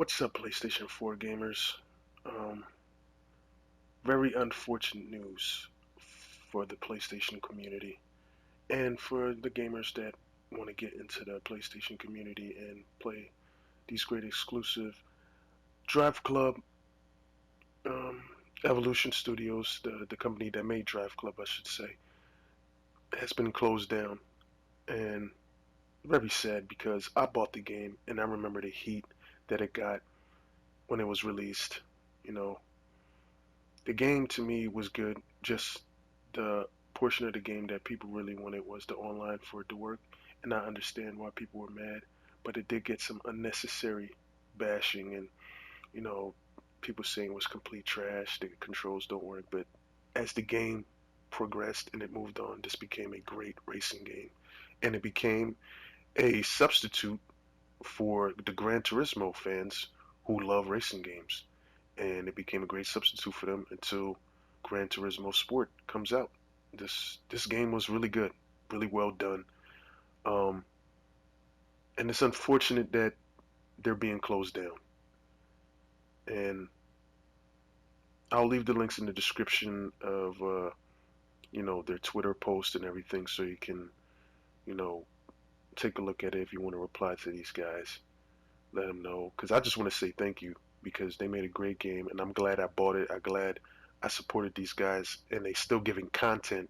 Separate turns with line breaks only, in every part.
What's up, PlayStation 4 gamers? Um, Very unfortunate news for the PlayStation community and for the gamers that want to get into the PlayStation community and play these great exclusive Drive Club. um, Evolution Studios, the company that made Drive Club, I should say, has been closed down. And very sad because I bought the game and I remember the heat that it got when it was released. You know, the game to me was good. Just the portion of the game that people really wanted was the online for it to work, and I understand why people were mad. But it did get some unnecessary bashing, and you know, people saying it was complete trash. The controls don't work. But as the game progressed and it moved on, this became a great racing game, and it became a substitute for the Gran Turismo fans who love racing games, and it became a great substitute for them until Gran Turismo Sport comes out. This game was really good, really well done, um, and it's unfortunate that they're being closed down. And I'll leave the links in the description of their Twitter post and everything, so you can you know take a look at it if you want to reply to these guys. Let them know, because I just want to say thank you because they made a great game, and I'm glad I bought it. I'm glad I supported these guys, and they still giving content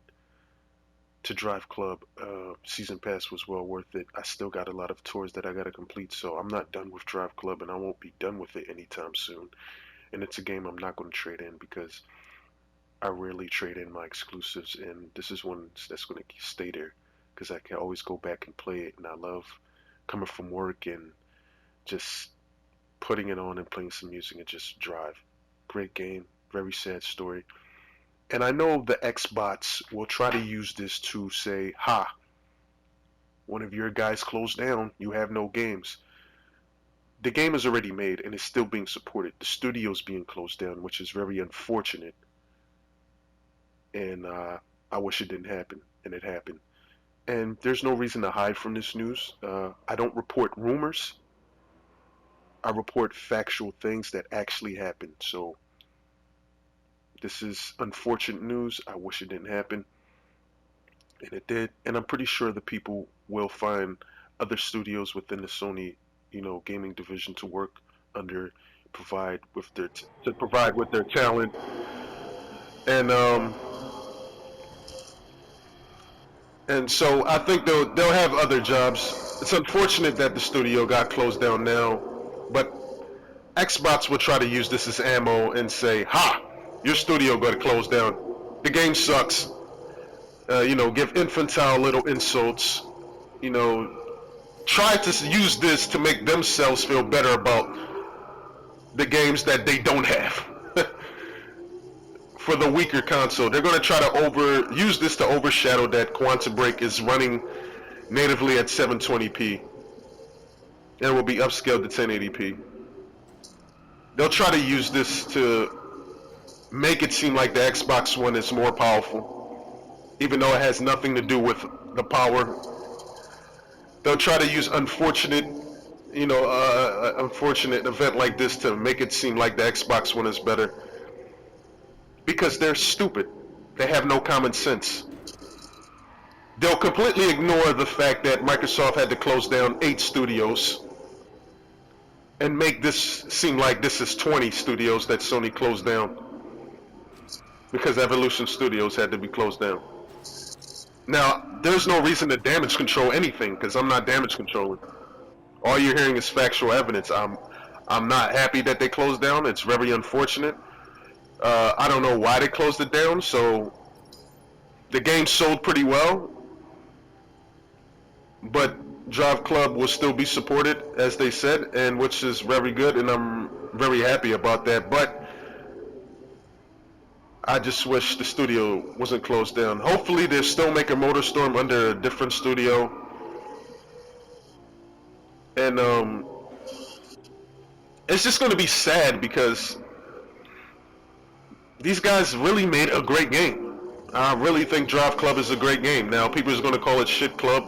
to Drive Club. Season Pass was well worth it. I still got a lot of tours that I got to complete, so I'm not done with Drive Club, and I won't be done with it anytime soon. And it's a game I'm not going to trade in because I rarely trade in my exclusives, and this is one that's going to stay there because I can always go back and play it, and I love coming from work and just putting it on and playing some music and just drive. Great game, very sad story. And I know the Xbots will try to use this to say, ha, one of your guys closed down, you have no games. The game is already made and it's still being supported. The studio's being closed down, which is very unfortunate. And I wish it didn't happen, and it happened. And there's no reason to hide from this news. I don't report rumors. I report factual things that actually happened. So this is unfortunate news. I wish it didn't happen, and it did. And I'm pretty sure the people will find other studios within the Sony, gaming division to work under, provide with their talent, and and so I think they'll have other jobs. It's unfortunate that the studio got closed down now, but Xbox will try to use this as ammo and say, "Ha, your studio got to close down. The game sucks." Give infantile little insults. You know, try to use this to make themselves feel better about the games that they don't have. For the weaker console, they're going to try to use this to overshadow that Quantum Break is running natively at 720p and will be upscaled to 1080p. They'll try to use this to make it seem like the Xbox One is more powerful, even though it has nothing to do with the power. They'll try to use unfortunate event like this to make it seem like the Xbox One is better, because they're stupid. They have no common sense. They'll completely ignore the fact that Microsoft had to close down 8 studios and make this seem like this is 20 studios that Sony closed down, because Evolution Studios had to be closed down. Now, there's no reason to damage control anything, because I'm not damage controlling. All you're hearing is factual evidence. I'm not happy that they closed down. It's very unfortunate. I don't know why they closed it down. So the game sold pretty well, but Drive Club will still be supported, as they said, and which is very good, and I'm very happy about that. But I just wish the studio wasn't closed down. Hopefully they'll still make a MotorStorm under a different studio. And it's just going to be sad because these guys really made a great game. I really think Drive Club is a great game. Now, people are going to call it Shit Club.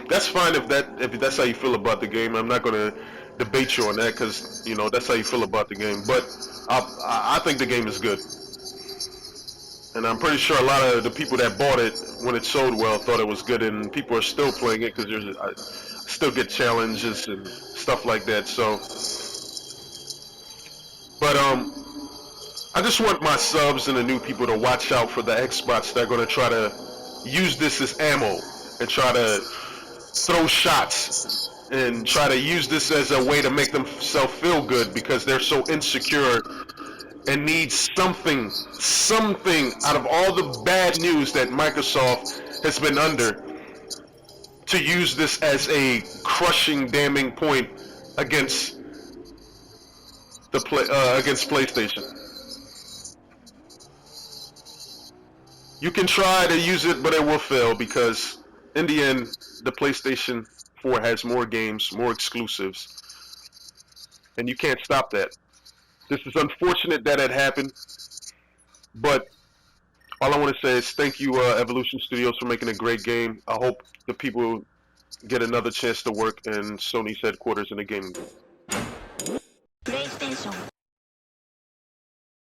That's fine if that's how you feel about the game. I'm not going to debate you on that because you know that's how you feel about the game. But I think the game is good, and I'm pretty sure a lot of the people that bought it when it sold well thought it was good, and people are still playing it because I still get challenges and stuff like that. So, but I just want my subs and the new people to watch out for the Xbox that are going to try to use this as ammo and try to throw shots and try to use this as a way to make themselves feel good because they're so insecure and need something out of all the bad news that Microsoft has been under to use this as a crushing, damning point against against PlayStation. You can try to use it, but it will fail because in the end, the PlayStation 4 has more games, more exclusives, and you can't stop that. This is unfortunate that it happened, but all I want to say is thank you, Evolution Studios, for making a great game. I hope the people get another chance to work in Sony's headquarters in the gaming.